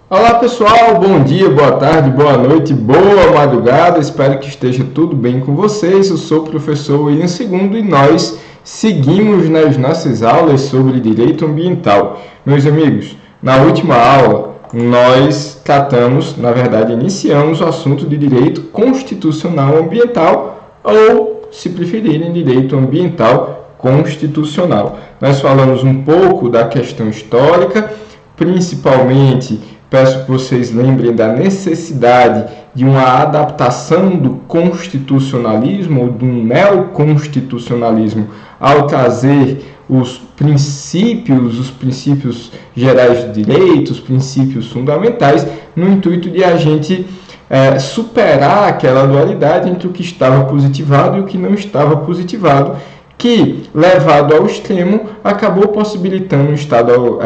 Olá pessoal, bom dia, boa tarde, boa noite, boa madrugada, espero que esteja tudo bem com vocês. Eu sou o professor William II e nós seguimos nas nossas aulas sobre direito ambiental. Meus amigos, na última aula nós tratamos, na verdade iniciamos o assunto de direito constitucional ambiental ou, se preferirem, direito ambiental constitucional. Nós falamos um pouco da questão histórica, principalmente. Peço que vocês lembrem da necessidade de uma adaptação do constitucionalismo ou do neoconstitucionalismo ao trazer os princípios gerais de direito, os princípios fundamentais, no intuito de a gente superar aquela dualidade entre o que estava positivado e o que não estava positivado, que, levado ao extremo, acabou possibilitando um Estado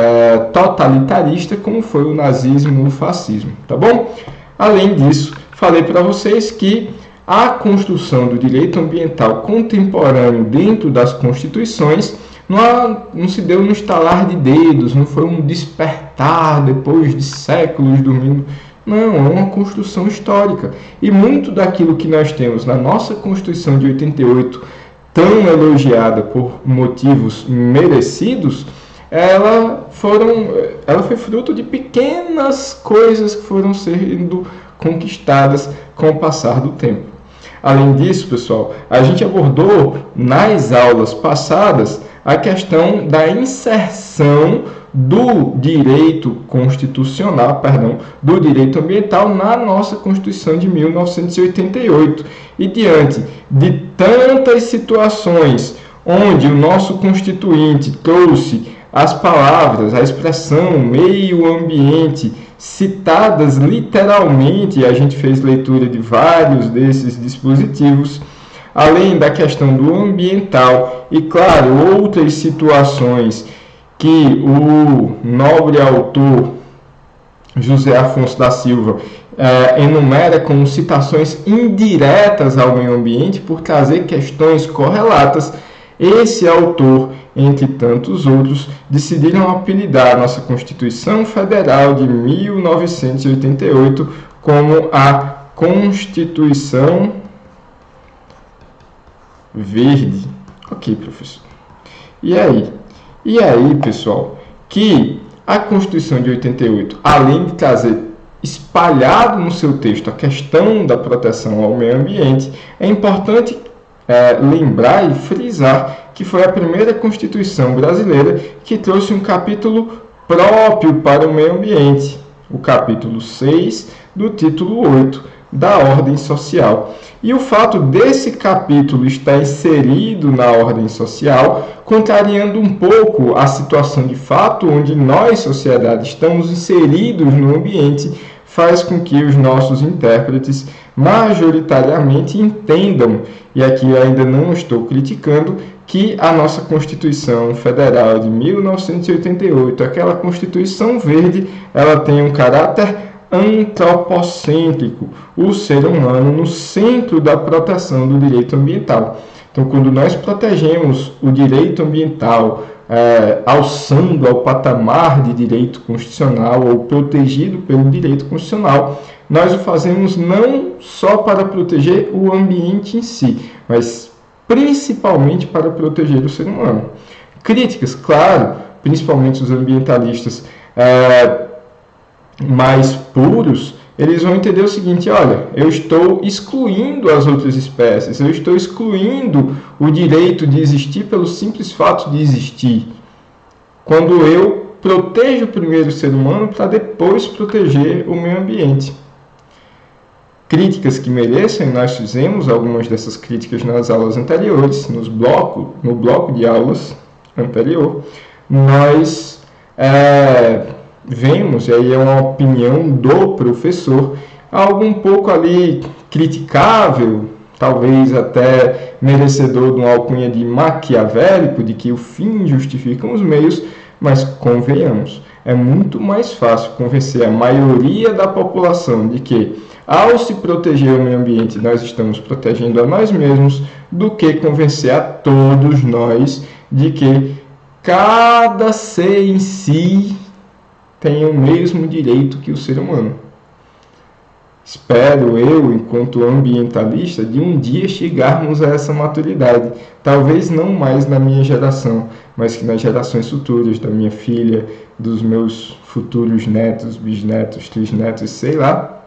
totalitarista, como foi o nazismo e o fascismo, tá bom? Além disso, falei para vocês que a construção do direito ambiental contemporâneo dentro das constituições não se deu no estalar de dedos, não foi um despertar depois de séculos dormindo. Não, é uma construção histórica. E muito daquilo que nós temos na nossa Constituição de 88, tão elogiada por motivos merecidos, ela foi fruto de pequenas coisas que foram sendo conquistadas com o passar do tempo. Além disso, pessoal, a gente abordou nas aulas passadas a questão da inserção do direito constitucional, do direito ambiental na nossa Constituição de 1988. E diante de tantas situações onde o nosso constituinte trouxe as palavras, a expressão meio ambiente citadas literalmente, a gente fez leitura de vários desses dispositivos, além da questão do ambiental e, claro, outras situações que o nobre autor José Afonso da Silva enumera como citações indiretas ao meio ambiente por trazer questões correlatas. Esse autor, entre tantos outros, decidiram apelidar a nossa Constituição Federal de 1988 como a Constituição Verde. Ok, professor. E aí, pessoal, que a Constituição de 88, além de trazer espalhado no seu texto a questão da proteção ao meio ambiente, é importante lembrar e frisar que foi a primeira Constituição brasileira que trouxe um capítulo próprio para o meio ambiente, o capítulo 6 do título 8 da ordem social. E o fato desse capítulo estar inserido na ordem social, contrariando um pouco a situação de fato onde nós, sociedade, estamos inseridos no ambiente, faz com que os nossos intérpretes majoritariamente entendam, e aqui eu ainda não estou criticando, que a nossa Constituição Federal de 1988, aquela Constituição Verde, ela tem um caráter antropocêntrico, o ser humano no centro da proteção do direito ambiental. Então, quando nós protegemos o direito ambiental, alçando ao patamar de direito constitucional ou protegido pelo direito constitucional, nós o fazemos não só para proteger o ambiente em si, mas principalmente para proteger o ser humano. Críticas, claro, principalmente os ambientalistas mais puros, eles vão entender o seguinte: olha, eu estou excluindo as outras espécies, eu estou excluindo o direito de existir pelo simples fato de existir, quando eu protejo primeiro o ser humano para depois proteger o meio ambiente. Críticas que merecem, nós fizemos algumas dessas críticas nas aulas anteriores, no bloco de aulas anterior, nós vemos, e aí é uma opinião do professor, algo um pouco ali criticável, talvez até merecedor de uma alcunha de maquiavélico, de que o fim justifica os meios, mas convenhamos, é muito mais fácil convencer a maioria da população de que, ao se proteger o meio ambiente, nós estamos protegendo a nós mesmos, do que convencer a todos nós de que cada ser em si têm o mesmo direito que o ser humano. Espero eu, enquanto ambientalista, de um dia chegarmos a essa maturidade. Talvez não mais na minha geração, mas que nas gerações futuras, da minha filha, dos meus futuros netos, bisnetos, trisnetos, sei lá,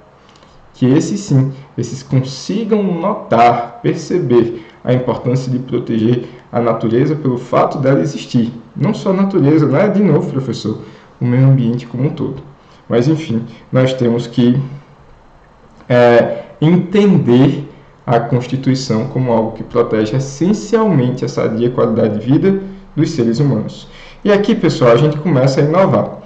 que esses consigam notar, perceber a importância de proteger a natureza pelo fato dela existir. Não só a natureza, né? De novo, professor, o meio ambiente como um todo. Mas, enfim, nós temos que entender a Constituição como algo que protege essencialmente a sadia qualidade de vida dos seres humanos. E aqui, pessoal, a gente começa a inovar.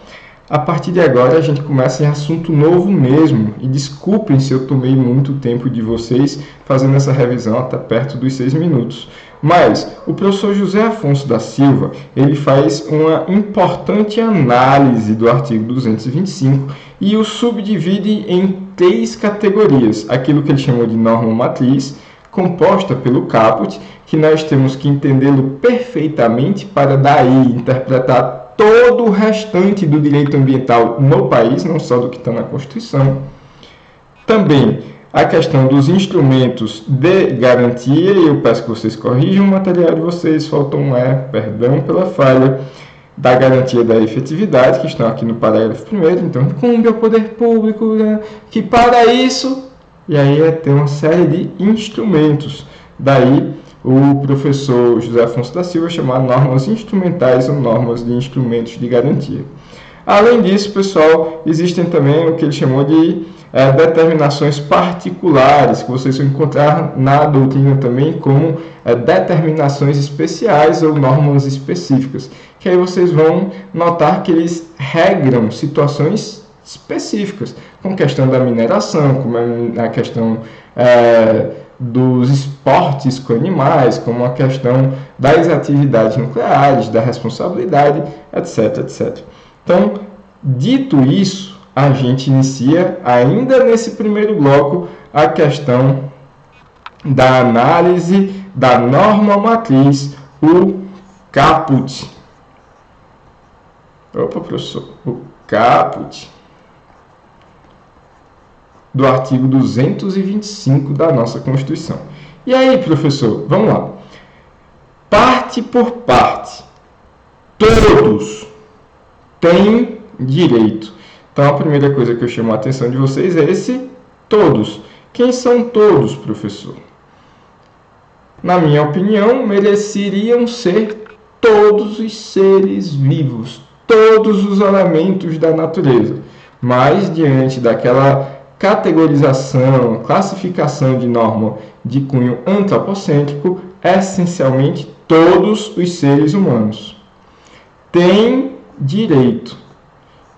A partir de agora, a gente começa em assunto novo mesmo. E desculpem se eu tomei muito tempo de vocês fazendo essa revisão até perto dos 6 minutos. Mas o professor José Afonso da Silva, ele faz uma importante análise do artigo 225 e o subdivide em 3 categorias. Aquilo que ele chamou de norma matriz, composta pelo caput, que nós temos que entendê-lo perfeitamente para daí interpretar todo o restante do direito ambiental no país, não só do que está na Constituição. Também a questão dos instrumentos de garantia, e eu peço que vocês corrijam o material de vocês, faltou um perdão pela falha, da garantia da efetividade, que estão aqui no parágrafo 1º, então incumbe ao poder público, né, que para isso, e aí tem uma série de instrumentos. Daí o professor José Afonso da Silva chamar normas instrumentais ou normas de instrumentos de garantia. Além disso, pessoal, existem também o que ele chamou de determinações particulares, que vocês vão encontrar na doutrina também como determinações especiais ou normas específicas, que aí vocês vão notar que eles regram situações específicas, como a questão da mineração, como a questão dos esportes com animais, como a questão das atividades nucleares, da responsabilidade, etc, etc. Então, dito isso, a gente inicia, ainda nesse primeiro bloco, a questão da análise da norma matriz, o caput. Opa, professor, o caput do artigo 225 da nossa Constituição. E aí, professor, vamos lá. Parte por parte. Todos têm direito. Então, a primeira coisa que eu chamo a atenção de vocês é esse todos. Quem são todos, professor? Na minha opinião, mereceriam ser todos os seres vivos, todos os elementos da natureza. Mas, diante daquela categorização, classificação de norma de cunho antropocêntrico, essencialmente todos os seres humanos têm direito.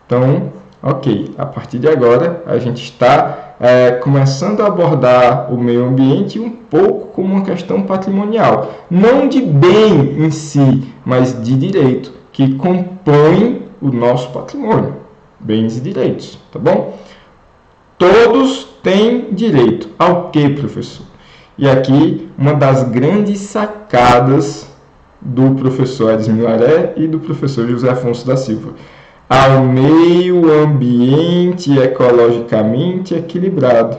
Então, ok, a partir de agora a gente está começando a abordar o meio ambiente um pouco como uma questão patrimonial, não de bem em si, mas de direito, que compõe o nosso patrimônio, bens e direitos, tá bom? Todos têm direito ao quê, professor? E aqui, uma das grandes sacadas do professor Edson Milaré e do professor José Afonso da Silva. Ao meio ambiente ecologicamente equilibrado.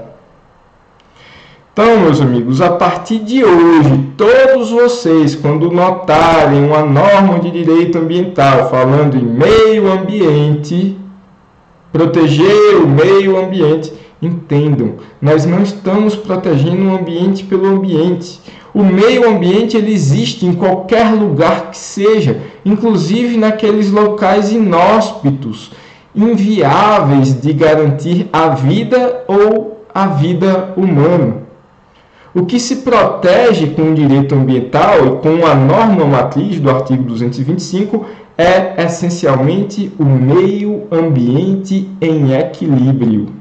Então, meus amigos, a partir de hoje, todos vocês, quando notarem uma norma de direito ambiental falando em meio ambiente, proteger o meio ambiente, entendam, nós não estamos protegendo o ambiente pelo ambiente. O meio ambiente ele existe em qualquer lugar que seja, inclusive naqueles locais inóspitos, inviáveis de garantir a vida ou a vida humana. O que se protege com o direito ambiental e com a norma matriz do artigo 225 é essencialmente o meio ambiente em equilíbrio.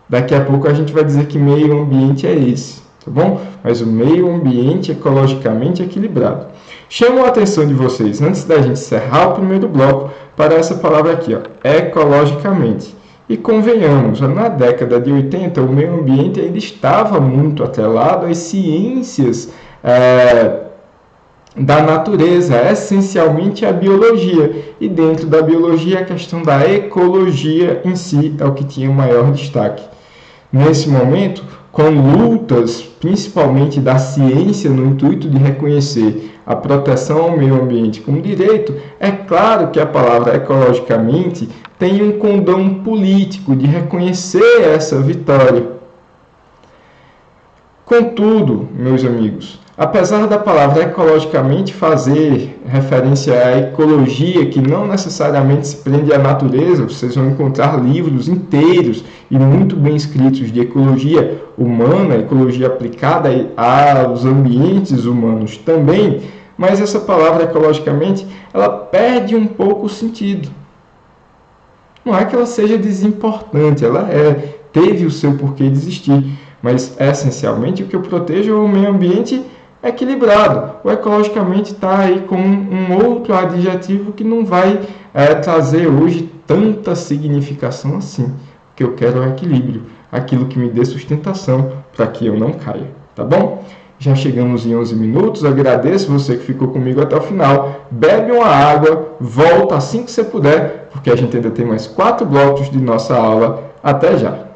Daqui a pouco a gente vai dizer que meio ambiente é esse, tá bom? Mas o meio ambiente ecologicamente equilibrado. Chamo a atenção de vocês, antes da gente encerrar o primeiro bloco, para essa palavra aqui, ó, ecologicamente. E convenhamos, na década de 80, o meio ambiente ainda estava muito atrelado às ciências da natureza, essencialmente a biologia. E dentro da biologia, a questão da ecologia em si é o que tinha o maior destaque. Nesse momento, com lutas, principalmente da ciência, no intuito de reconhecer a proteção ao meio ambiente como direito, é claro que a palavra ecologicamente tem um condão político de reconhecer essa vitória. Contudo, meus amigos, apesar da palavra ecologicamente fazer referência à ecologia, que não necessariamente se prende à natureza, vocês vão encontrar livros inteiros e muito bem escritos de ecologia humana, ecologia aplicada aos ambientes humanos também, mas essa palavra ecologicamente, ela perde um pouco o sentido. Não é que ela seja desimportante, ela teve o seu porquê de existir, mas essencialmente o que eu protejo é o meio ambiente equilibrado. O ecologicamente está aí com um outro adjetivo que não vai trazer hoje tanta significação assim. O que eu quero é o equilíbrio, aquilo que me dê sustentação para que eu não caia, tá bom? Já chegamos em 11 minutos, agradeço você que ficou comigo até o final. Bebe uma água, volta assim que você puder, porque a gente ainda tem mais 4 blocos de nossa aula. Até já!